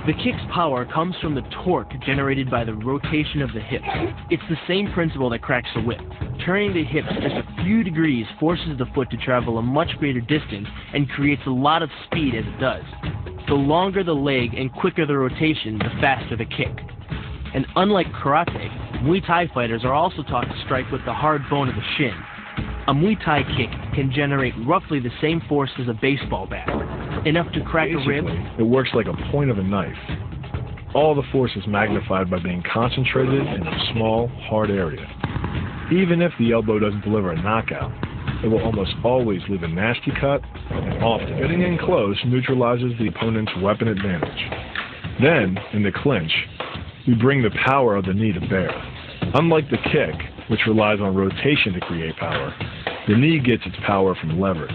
The kick's power comes from the torque generated by the rotation of the hips. It's the same principle that cracks the whip. Turning the hips just a few degrees forces the foot to travel a much greater distance and creates a lot of speed as it does. The longer the leg and quicker the rotation, the faster the kick. And unlike karate, Muay Thai fighters are also taught to strike with the hard bone of the shin. A Muay Thai kick can generate roughly the same force as a baseball bat, enough to crack a rib. It works like a point of a knife. All the force is magnified by being concentrated in a small, hard area. Even if the elbow doesn't deliver a knockout, it will almost always leave a nasty cut, and often getting in close neutralizes the opponent's weapon advantage. Then, in the clinch, we bring the power of the knee to bear. Unlike the kick, which relies on rotation to create power, the knee gets its power from leverage.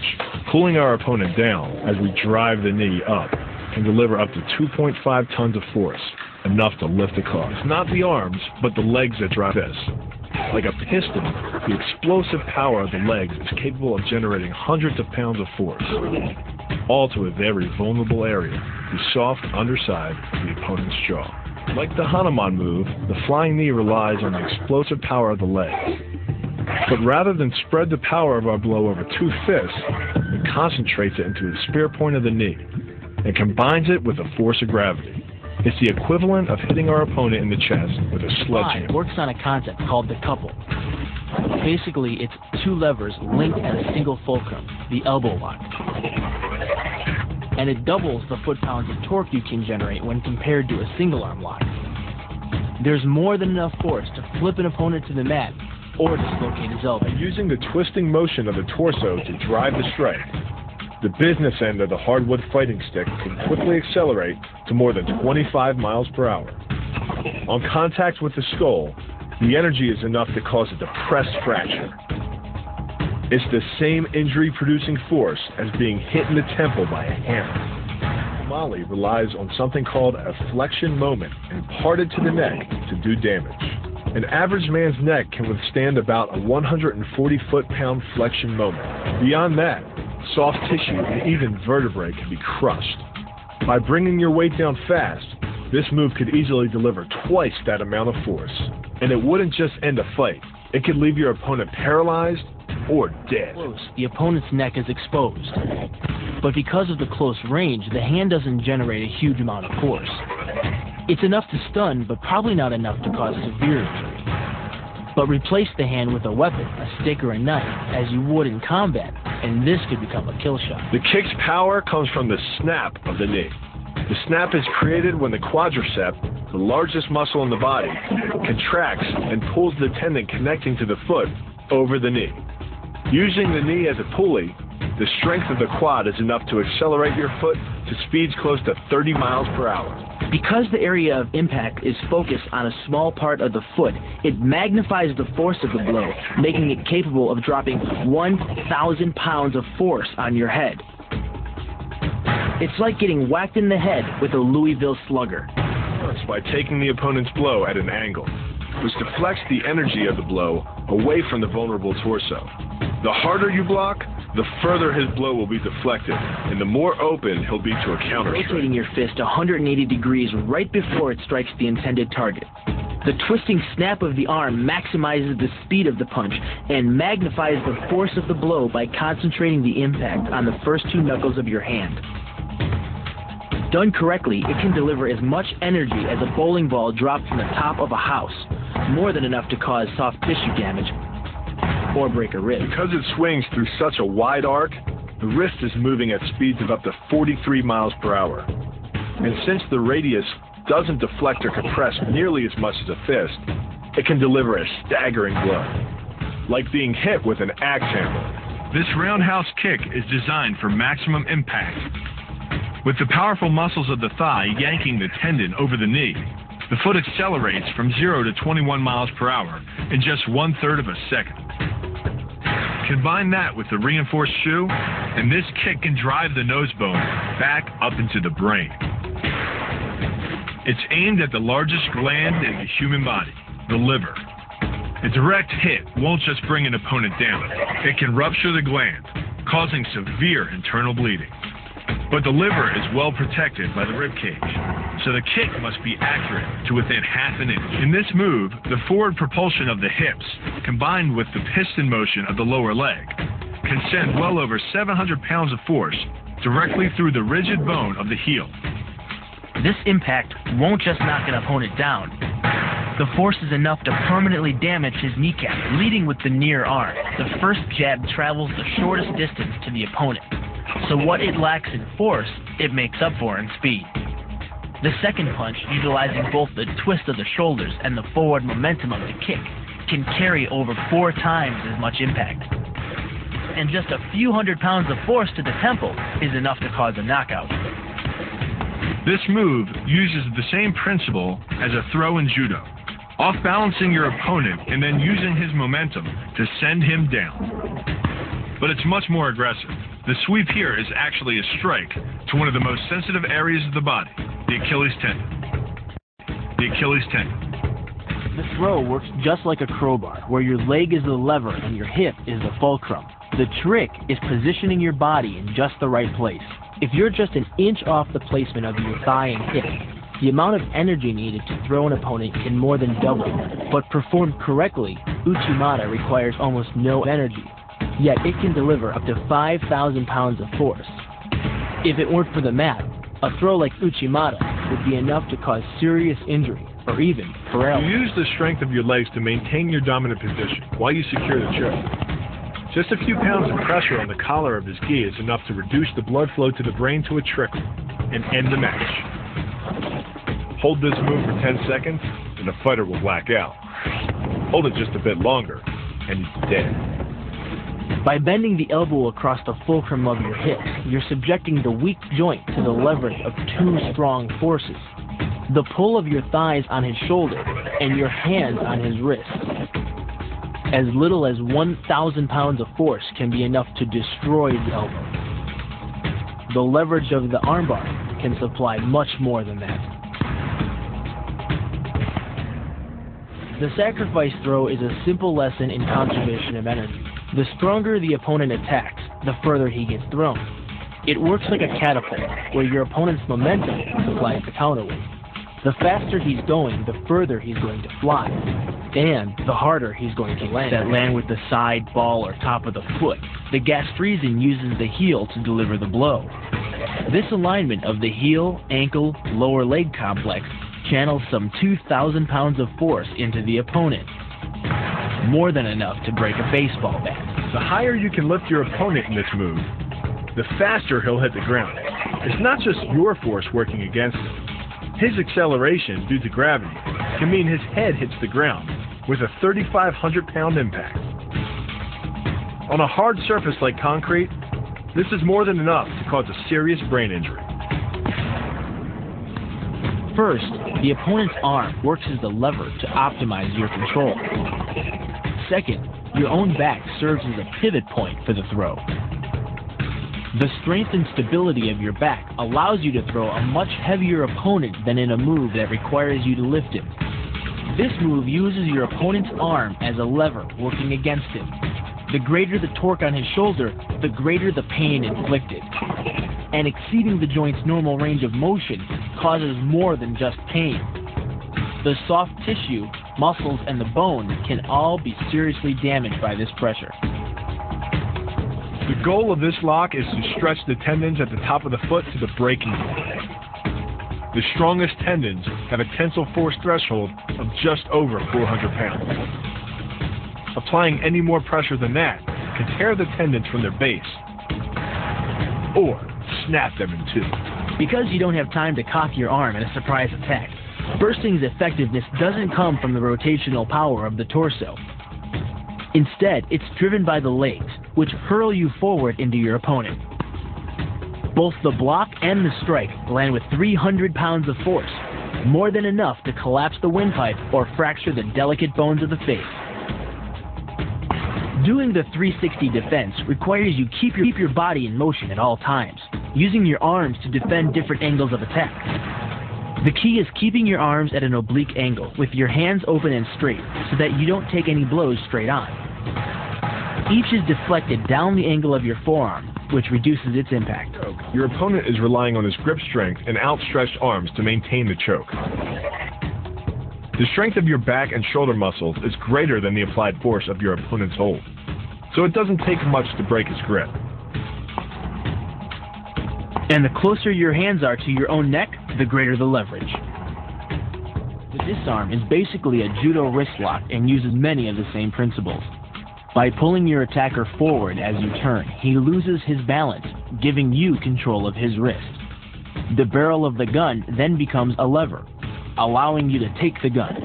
Pulling our opponent down as we drive the knee up can deliver up to 2.5 tons of force, enough to lift a car. It's not the arms, but the legs that drive this. Like a piston, the explosive power of the legs is capable of generating hundreds of pounds of force, all to a very vulnerable area, the soft underside of the opponent's jaw. Like the Hanuman move, the flying knee relies on the explosive power of the legs. But rather than spread the power of our blow over two fists, it concentrates it into the spear point of the knee and combines it with the force of gravity. It's the equivalent of hitting our opponent in the chest with a sledgehammer. Works on a concept called the couple. Basically, it's two levers linked at a single fulcrum, the elbow lock. And it doubles the foot-pounds of torque you can generate when compared to a single-arm lock. There's more than enough force to flip an opponent to the mat or dislocate his elbow. Using the twisting motion of the torso to drive the strike, the business end of the hardwood fighting stick can quickly accelerate to more than 25 miles per hour. On contact with the skull, the energy is enough to cause a depressed fracture. It's the same injury-producing force as being hit in the temple by a hammer. Mali relies on something called a flexion moment imparted to the neck to do damage. An average man's neck can withstand about a 140 foot-pound flexion moment. Beyond that, soft tissue and even vertebrae can be crushed. By bringing your weight down fast, this move could easily deliver twice that amount of force. And it wouldn't just end a fight. It could leave your opponent paralyzed or dead. The opponent's neck is exposed. But because of the close range, the hand doesn't generate a huge amount of force. It's enough to stun, but probably not enough to cause severe injury. But replace the hand with a weapon, a stick or a knife, as you would in combat, and this could become a kill shot. The kick's power comes from the snap of the knee. The snap is created when the quadricep, the largest muscle in the body, contracts and pulls the tendon connecting to the foot over the knee. Using the knee as a pulley, the strength of the quad is enough to accelerate your foot to speeds close to 30 miles per hour. Because the area of impact is focused on a small part of the foot, it magnifies the force of the blow, making it capable of dropping 1,000 pounds of force on your head. It's like getting whacked in the head with a Louisville slugger. First, by taking the opponent's blow at an angle, which deflects the energy of the blow away from the vulnerable torso. The harder you block, the further his blow will be deflected, and the more open he'll be to a counter strike. Rotating your fist 180 degrees right before it strikes the intended target. The twisting snap of the arm maximizes the speed of the punch and magnifies the force of the blow by concentrating the impact on the first two knuckles of your hand. Done correctly, it can deliver as much energy as a bowling ball dropped from the top of a house, more than enough to cause soft tissue damage or break a rib. Because it swings through such a wide arc, the wrist is moving at speeds of up to 43 miles per hour. And since the radius doesn't deflect or compress nearly as much as a fist, it can deliver a staggering blow, like being hit with an axe hammer. This roundhouse kick is designed for maximum impact. With the powerful muscles of the thigh yanking the tendon over the knee, the foot accelerates from 0 to 21 miles per hour in just 1/3 of a second. Combine that with the reinforced shoe, and this kick can drive the nose bone back up into the brain. It's aimed at the largest gland in the human body, the liver. A direct hit won't just bring an opponent down. It can rupture the gland, causing severe internal bleeding. But the liver is well protected by the rib cage, so the kick must be accurate to within half an inch. In this move, the forward propulsion of the hips, combined with the piston motion of the lower leg, can send well over 700 pounds of force directly through the rigid bone of the heel. This impact won't just knock an opponent down. The force is enough to permanently damage his kneecap, leading with the near arm. The first jab travels the shortest distance to the opponent, so what it lacks in force, it makes up for in speed. The second punch, utilizing both the twist of the shoulders and the forward momentum of the kick, can carry over 4 times as much impact. And just a few hundred pounds of force to the temple is enough to cause a knockout. This move uses the same principle as a throw in judo, off-balancing your opponent and then using his momentum to send him down. But it's much more aggressive. The sweep here is actually a strike to one of the most sensitive areas of the body, the Achilles tendon. The Achilles tendon. The throw works just like a crowbar, where your leg is the lever and your hip is the fulcrum. The trick is positioning your body in just the right place. If you're just an inch off the placement of your thigh and hip, the amount of energy needed to throw an opponent can more than double. But performed correctly, Uchimata requires almost no energy, yet it can deliver up to 5,000 pounds of force. If it weren't for the mat, a throw like Uchimata would be enough to cause serious injury or even paralysis. You use the strength of your legs to maintain your dominant position while you secure the choke. Just a few pounds of pressure on the collar of his gi is enough to reduce the blood flow to the brain to a trickle and end the match. Hold this move for 10 seconds and the fighter will black out. Hold it just a bit longer and he's dead. By bending the elbow across the fulcrum of your hip, you're subjecting the weak joint to the leverage of 2 strong forces. The pull of your thighs on his shoulder and your hands on his wrist. As little as 1,000 pounds of force can be enough to destroy the elbow. The leverage of the armbar can supply much more than that. The sacrifice throw is a simple lesson in conservation of energy. The stronger the opponent attacks, the further he gets thrown. It works like a catapult, where your opponent's momentum supplies the counterweight. The faster he's going, the further he's going to fly, and the harder he's going to land. That land with the side, ball, or top of the foot. The Gastrizen uses the heel to deliver the blow. This alignment of the heel, ankle, lower leg complex channels some 2,000 pounds of force into the opponent. More than enough to break a baseball bat. The higher you can lift your opponent in this move, the faster he'll hit the ground. It's not just your force working against him. His acceleration due to gravity can mean his head hits the ground with a 3,500-pound impact. On a hard surface like concrete, this is more than enough to cause a serious brain injury. First, the opponent's arm works as the lever to optimize your control. Second, your own back serves as a pivot point for the throw. The strength and stability of your back allows you to throw a much heavier opponent than in a move that requires you to lift him. This move uses your opponent's arm as a lever working against him. The greater the torque on his shoulder, the greater the pain inflicted. And exceeding the joint's normal range of motion causes more than just pain. The soft tissue, muscles, and the bone can all be seriously damaged by this pressure. The goal of this lock is to stretch the tendons at the top of the foot to the breaking point. The strongest tendons have a tensile force threshold of just over 400 pounds. Applying any more pressure than that can tear the tendons from their base or snap them in two. Because you don't have time to cock your arm in a surprise attack, bursting's effectiveness doesn't come from the rotational power of the torso. Instead, it's driven by the legs, which hurl you forward into your opponent. Both the block and the strike land with 300 pounds of force, more than enough to collapse the windpipe or fracture the delicate bones of the face. Doing the 360 defense requires you keep your body in motion at all times, using your arms to defend different angles of attack. The key is keeping your arms at an oblique angle, with your hands open and straight, so that you don't take any blows straight on. Each is deflected down the angle of your forearm, which reduces its impact. Your opponent is relying on his grip strength and outstretched arms to maintain the choke. The strength of your back and shoulder muscles is greater than the applied force of your opponent's hold, so it doesn't take much to break his grip. And the closer your hands are to your own neck, the greater the leverage. The disarm is basically a judo wrist lock and uses many of the same principles. By pulling your attacker forward as you turn, he loses his balance, giving you control of his wrist. The barrel of the gun then becomes a lever, allowing you to take the gun.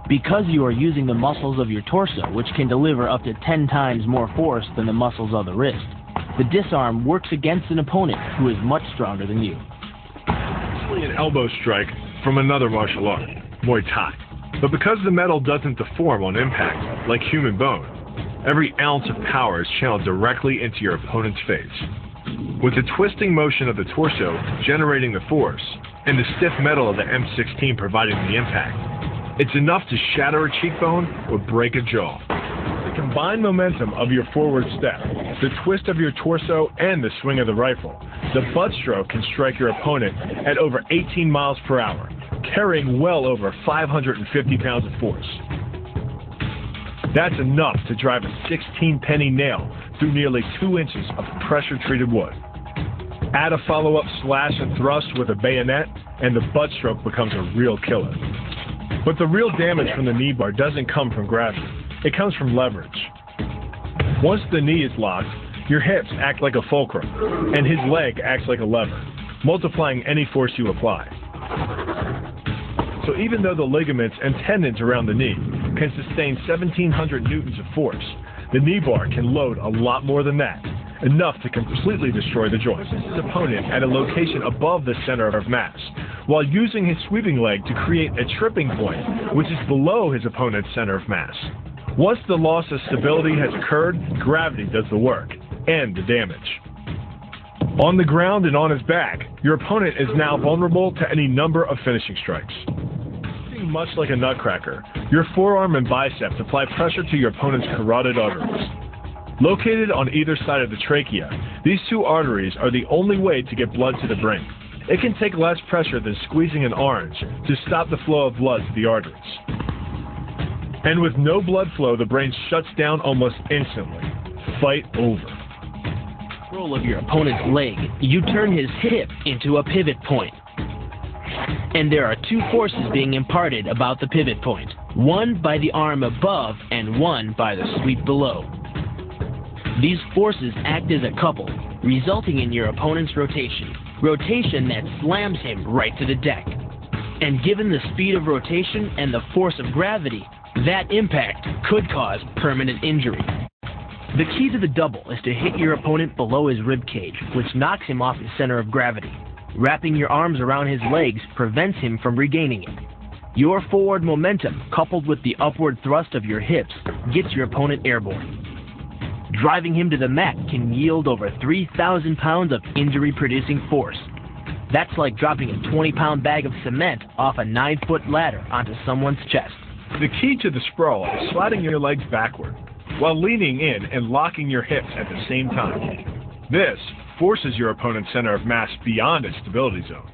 Because you are using the muscles of your torso, which can deliver up to 10 times more force than the muscles of the wrist, the disarm works against an opponent who is much stronger than you. It's an elbow strike from another martial art, Muay Thai. But because the metal doesn't deform on impact, like human bone, every ounce of power is channeled directly into your opponent's face. With the twisting motion of the torso generating the force, and the stiff metal of the M16 providing the impact, it's enough to shatter a cheekbone or break a jaw. The combined momentum of your forward step, the twist of your torso, and the swing of the rifle, the butt stroke can strike your opponent at over 18 miles per hour, carrying well over 550 pounds of force. That's enough to drive a 16-penny nail through nearly 2 inches of pressure-treated wood. Add a follow-up slash and thrust with a bayonet, and the butt stroke becomes a real killer. But the real damage from the knee bar doesn't come from gravity. It comes from leverage. Once the knee is locked, your hips act like a fulcrum, and his leg acts like a lever, multiplying any force you apply. So even though the ligaments and tendons around the knee can sustain 1,700 newtons of force, the knee bar can load a lot more than that, enough to completely destroy the joint. His opponent at a location above the center of mass, while using his sweeping leg to create a tripping point, which is below his opponent's center of mass. Once the loss of stability has occurred, gravity does the work, and the damage. On the ground and on his back, your opponent is now vulnerable to any number of finishing strikes. Much like a nutcracker, your forearm and biceps apply pressure to your opponent's carotid arteries. Located on either side of the trachea, these two arteries are the only way to get blood to the brain. It can take less pressure than squeezing an orange to stop the flow of blood to the arteries. And with no blood flow, the brain shuts down almost instantly. Fight over. Control of your opponent's leg, you turn his hip into a pivot point. And there are two forces being imparted about the pivot point, one by the arm above and one by the sweep below. These forces act as a couple, resulting in your opponent's rotation that slams him right to the deck. And given the speed of rotation and the force of gravity, that impact could cause permanent injury. The key to the double is to hit your opponent below his rib cage, which knocks him off his center of gravity. Wrapping your arms around his legs prevents him from regaining it. Your forward momentum, coupled with the upward thrust of your hips, gets your opponent airborne. Driving him to the mat can yield over 3,000 pounds of injury-producing force. That's like dropping a 20-pound bag of cement off a 9-foot ladder onto someone's chest. The key to the sprawl is sliding your legs backward, while leaning in and locking your hips at the same time. This forces your opponent's center of mass beyond its stability zone.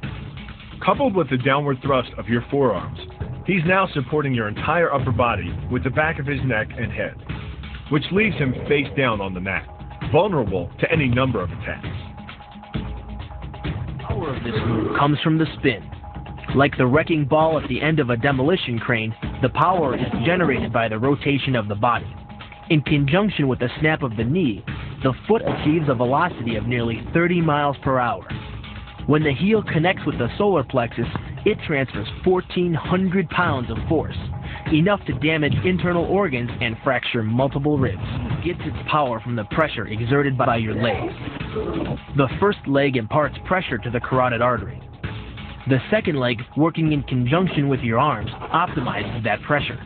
Coupled with the downward thrust of your forearms, he's now supporting your entire upper body with the back of his neck and head, which leaves him face down on the mat, vulnerable to any number of attacks. The power of this move comes from the spin. Like the wrecking ball at the end of a demolition crane, the power is generated by the rotation of the body. In conjunction with the snap of the knee, the foot achieves a velocity of nearly 30 miles per hour. When the heel connects with the solar plexus, it transfers 1,400 pounds of force, enough to damage internal organs and fracture multiple ribs. It gets its power from the pressure exerted by your legs. The first leg imparts pressure to the carotid artery. The second leg, working in conjunction with your arms, optimizes that pressure,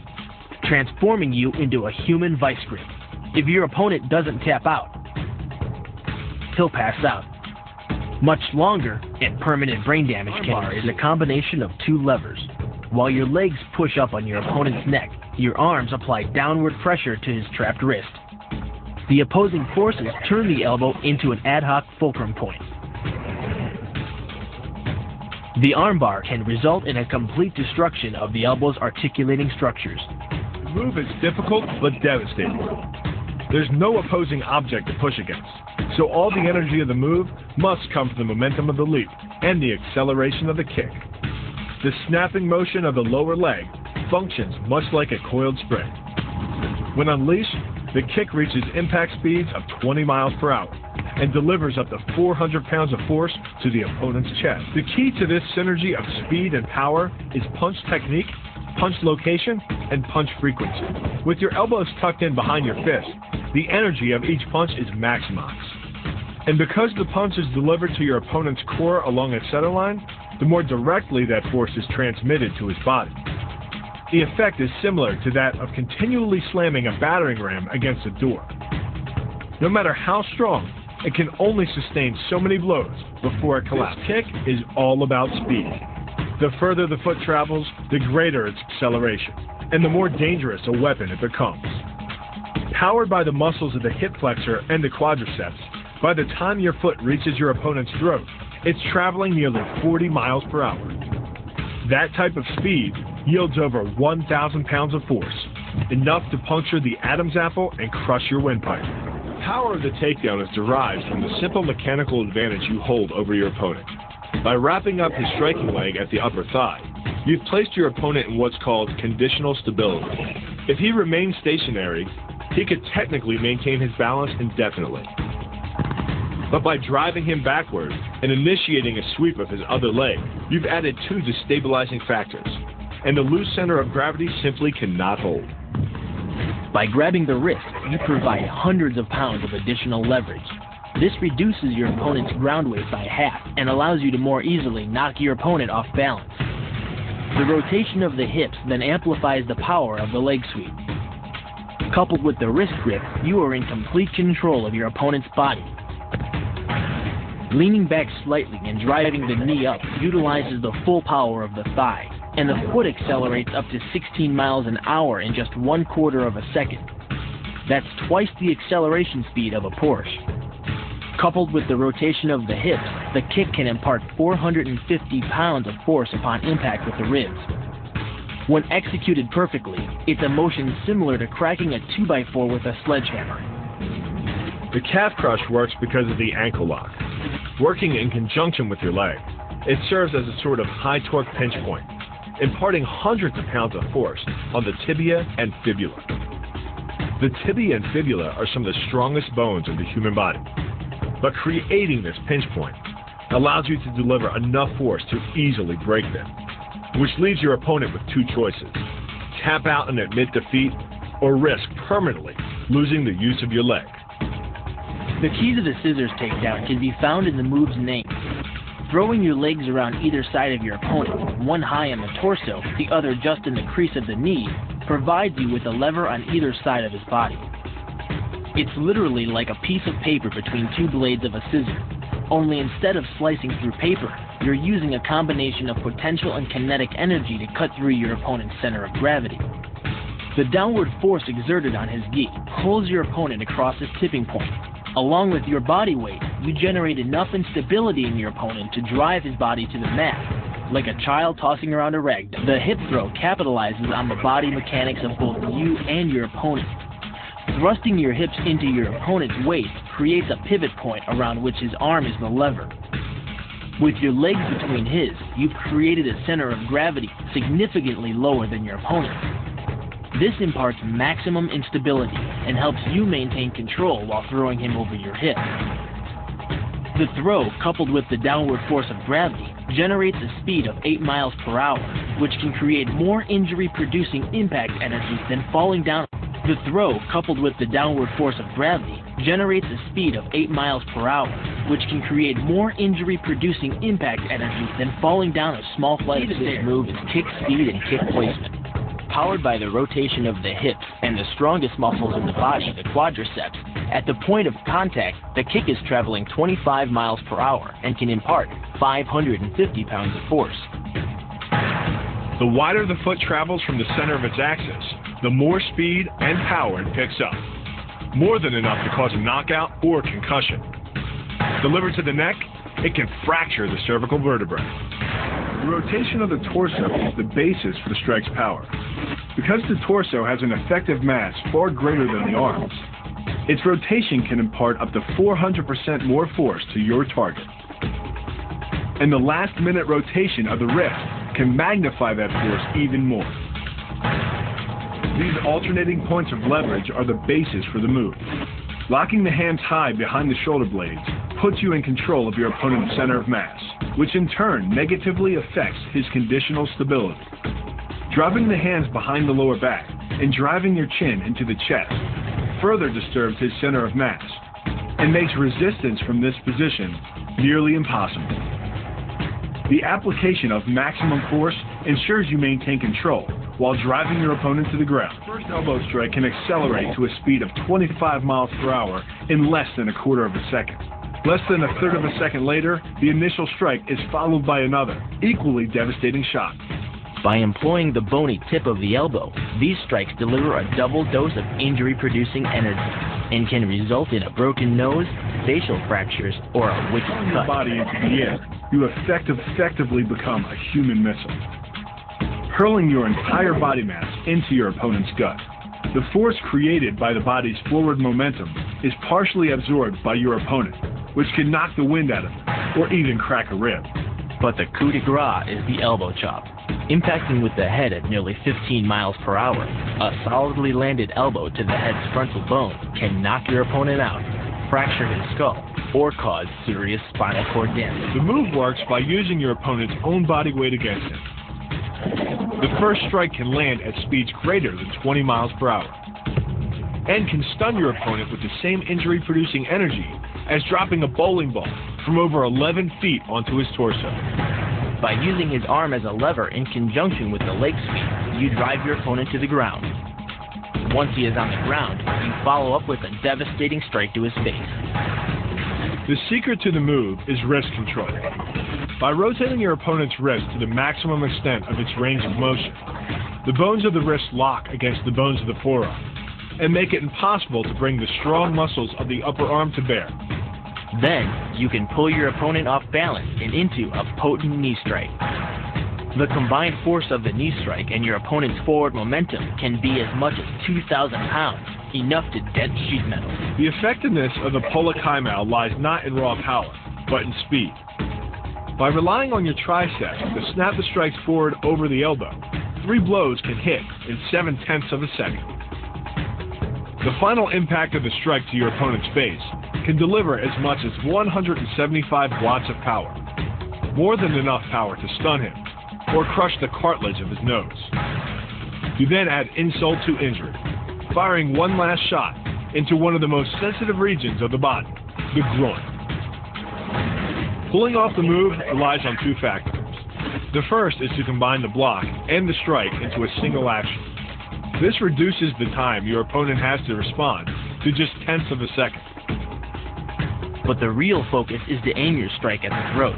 transforming you into a human vice grip. If your opponent doesn't tap out, he'll pass out. Much longer and permanent brain damage is a combination of two levers. While your legs push up on your opponent's neck, your arms apply downward pressure to his trapped wrist. The opposing forces turn the elbow into an ad hoc fulcrum point. The armbar can result in a complete destruction of the elbow's articulating structures. The move is difficult but devastating. There's no opposing object to push against, so all the energy of the move must come from the momentum of the leap and the acceleration of the kick. The snapping motion of the lower leg functions much like a coiled spring. When unleashed, the kick reaches impact speeds of 20 miles per hour and delivers up to 400 pounds of force to the opponent's chest. The key to this synergy of speed and power is punch technique, punch location, and punch frequency. With your elbows tucked in behind your fist, the energy of each punch is maximized. And because the punch is delivered to your opponent's core along a center line, the more directly that force is transmitted to his body. The effect is similar to that of continually slamming a battering ram against a door. No matter how strong, it can only sustain so many blows before it collapses. This kick is all about speed. The further the foot travels, the greater its acceleration, and the more dangerous a weapon it becomes. Powered by the muscles of the hip flexor and the quadriceps, by the time your foot reaches your opponent's throat, it's traveling nearly 40 miles per hour. That type of speed yields over 1,000 pounds of force, enough to puncture the Adam's apple and crush your windpipe. The power of the takedown is derived from the simple mechanical advantage you hold over your opponent. By wrapping up his striking leg at the upper thigh, you've placed your opponent in what's called conditional stability. If he remains stationary, he could technically maintain his balance indefinitely. But by driving him backward and initiating a sweep of his other leg, you've added two destabilizing factors, and the loose center of gravity simply cannot hold. By grabbing the wrist, you provide hundreds of pounds of additional leverage. This reduces your opponent's ground weight by half and allows you to more easily knock your opponent off balance. The rotation of the hips then amplifies the power of the leg sweep. Coupled with the wrist grip, you are in complete control of your opponent's body. Leaning back slightly and driving the knee up utilizes the full power of the thigh, and the foot accelerates up to 16 miles an hour in just 1/4 of a second. That's twice the acceleration speed of a Porsche. Coupled with the rotation of the hips, the kick can impart 450 pounds of force upon impact with the ribs. When executed perfectly, it's a motion similar to cracking a 2x4 with a sledgehammer. The calf crush works because of the ankle lock. Working in conjunction with your leg, it serves as a sort of high-torque pinch point, imparting hundreds of pounds of force on the tibia and fibula. The tibia and fibula are some of the strongest bones in the human body, but creating this pinch point allows you to deliver enough force to easily break them, which leaves your opponent with two choices: tap out and admit defeat, or risk permanently losing the use of your leg. The key to the scissors takedown can be found in the move's name. Throwing your legs around either side of your opponent, one high on the torso, the other just in the crease of the knee, provides you with a lever on either side of his body. It's literally like a piece of paper between two blades of a scissor, only instead of slicing through paper, you're using a combination of potential and kinetic energy to cut through your opponent's center of gravity. The downward force exerted on his gi pulls your opponent across his tipping point. Along with your body weight, you generate enough instability in your opponent to drive his body to the mat, like a child tossing around a rag. The hip throw capitalizes on the body mechanics of both you and your opponent. Thrusting your hips into your opponent's waist creates a pivot point around which his arm is the lever. With your legs between his, you've created a center of gravity significantly lower than your opponent. This imparts maximum instability and helps you maintain control while throwing him over your hip. The throw, coupled with the downward force of gravity, generates a speed of 8 miles per hour, which can create more injury-producing impact energy than falling down. The throw, coupled with the downward force of gravity, generates a speed of 8 miles per hour, which can create more injury-producing impact energy than falling down a small flight of stairs. This move is kick speed and kick placement. Powered by the rotation of the hips and the strongest muscles in the body, the quadriceps, at the point of contact, the kick is traveling 25 miles per hour and can impart 550 pounds of force. The wider the foot travels from the center of its axis, the more speed and power it picks up. more than enough to cause a knockout or concussion. Delivered to the neck, it can fracture the cervical vertebrae. The rotation of the torso is the basis for the strike's power. Because the torso has an effective mass far greater than the arms, its rotation can impart up to 400% more force to your target. And the last-minute rotation of the wrist can magnify that force even more. These alternating points of leverage are the basis for the move. Locking the hands high behind the shoulder blades puts you in control of your opponent's center of mass, which in turn negatively affects his conditional stability. Dropping the hands behind the lower back and driving your chin into the chest further disturbs his center of mass and makes resistance from this position nearly impossible. The application of maximum force ensures you maintain control while driving your opponent to the ground. The first elbow strike can accelerate to a speed of 25 miles per hour in less than a quarter of a second. Less than a third of a second later, the initial strike is followed by another, equally devastating shot. By employing the bony tip of the elbow, these strikes deliver a double dose of injury-producing energy and can result in a broken nose, facial fractures, or a wicked cut. Your body into the air, you effectively become a human missile, hurling your entire body mass into your opponent's gut. The force created by the body's forward momentum is partially absorbed by your opponent, which can knock the wind out of him or even crack a rib. But the coup de grace is the elbow chop. Impacting with the head at nearly 15 miles per hour, a solidly landed elbow to the head's frontal bone can knock your opponent out, fracture his skull, or cause serious spinal cord damage. The move works by using your opponent's own body weight against him. The first strike can land at speeds greater than 20 miles per hour and can stun your opponent with the same injury-producing energy as dropping a bowling ball from over 11 feet onto his torso. By using his arm as a lever in conjunction with the leg sweep, you drive your opponent to the ground. Once he is on the ground, you follow up with a devastating strike to his face. The secret to the move is wrist control. By rotating your opponent's wrist to the maximum extent of its range of motion, the bones of the wrist lock against the bones of the forearm and make it impossible to bring the strong muscles of the upper arm to bear. Then, you can pull your opponent off balance and into a potent knee strike. The combined force of the knee strike and your opponent's forward momentum can be as much as 2,000 pounds, enough to dent sheet metal. The effectiveness of the Pola Kaimau lies not in raw power, but in speed. By relying on your triceps to snap the strikes forward over the elbow, 3 blows can hit in 0.7 of a second. The final impact of the strike to your opponent's face can deliver as much as 175 watts of power, more than enough power to stun him or crush the cartilage of his nose. You then add insult to injury, firing one last shot into one of the most sensitive regions of the body, the groin. Pulling off the move relies on 2 factors. The first is to combine the block and the strike into a single action. This reduces the time your opponent has to respond to just 0.1 of a second. But the real focus is to aim your strike at the throat.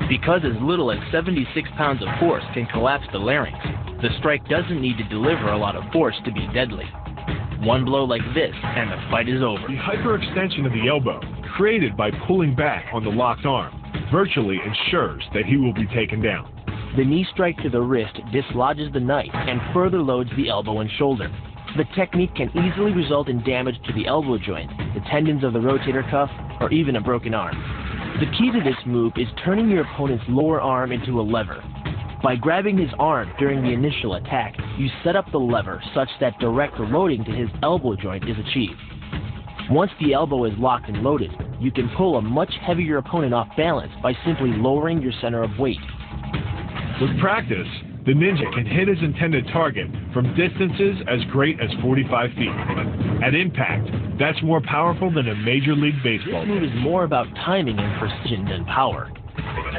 Because as little as 76 pounds of force can collapse the larynx, the strike doesn't need to deliver a lot of force to be deadly. One blow like this, and the fight is over. The hyperextension of the elbow, created by pulling back on the locked arm, virtually ensures that he will be taken down. The knee strike to the wrist dislodges the knife and further loads the elbow and shoulder. The technique can easily result in damage to the elbow joint, the tendons of the rotator cuff, or even a broken arm. The key to this move is turning your opponent's lower arm into a lever. By grabbing his arm during the initial attack, you set up the lever such that direct loading to his elbow joint is achieved. Once the elbow is locked and loaded, you can pull a much heavier opponent off balance by simply lowering your center of weight. With practice, the ninja can hit his intended target from distances as great as 45 feet. At impact, that's more powerful than a Major League Baseball. This move is more about timing and precision than power.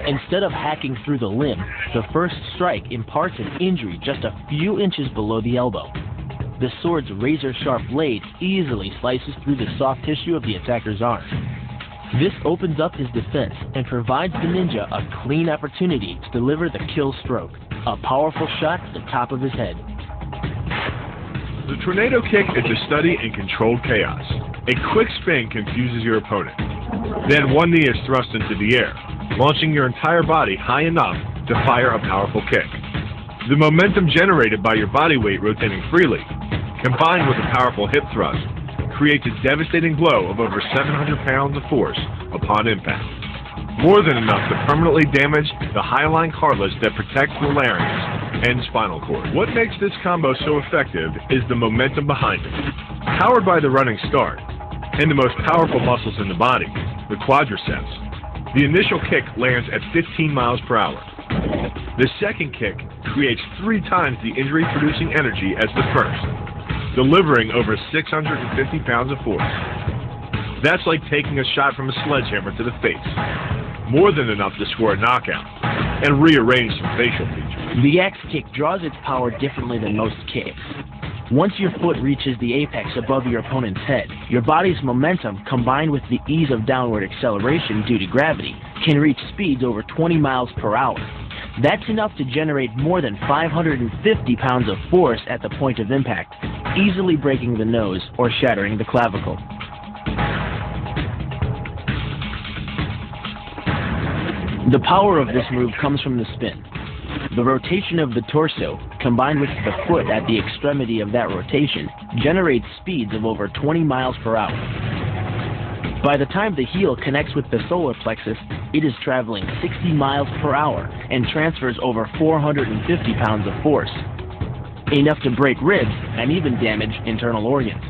Instead of hacking through the limb, the first strike imparts an injury just a few inches below the elbow. The sword's razor-sharp blade easily slices through the soft tissue of the attacker's arm. This opens up his defense and provides the ninja a clean opportunity to deliver the kill stroke, a powerful shot to the top of his head. The tornado kick is a study in controlled chaos. A quick spin confuses your opponent. Then one knee is thrust into the air, launching your entire body high enough to fire a powerful kick. The momentum generated by your body weight rotating freely, combined with a powerful hip thrust, creates a devastating blow of over 700 pounds of force upon impact. More than enough to permanently damage the hyaline cartilage that protects the larynx and spinal cord. What makes this combo so effective is the momentum behind it. Powered by the running start and the most powerful muscles in the body, the quadriceps, the initial kick lands at 15 miles per hour. The second kick creates 3 times the injury-producing energy as the first, delivering over 650 pounds of force. That's like taking a shot from a sledgehammer to the face. More than enough to score a knockout and rearrange some facial features. The axe kick draws its power differently than most kicks. Once your foot reaches the apex above your opponent's head, your body's momentum, combined with the ease of downward acceleration due to gravity, can reach speeds over 20 miles per hour. That's enough to generate more than 550 pounds of force at the point of impact, easily breaking the nose or shattering the clavicle. The power of this move comes from the spin. The rotation of the torso, combined with the foot at the extremity of that rotation, generates speeds of over 20 miles per hour. By the time the heel connects with the solar plexus, it is traveling 60 miles per hour and transfers over 450 pounds of force, enough to break ribs and even damage internal organs.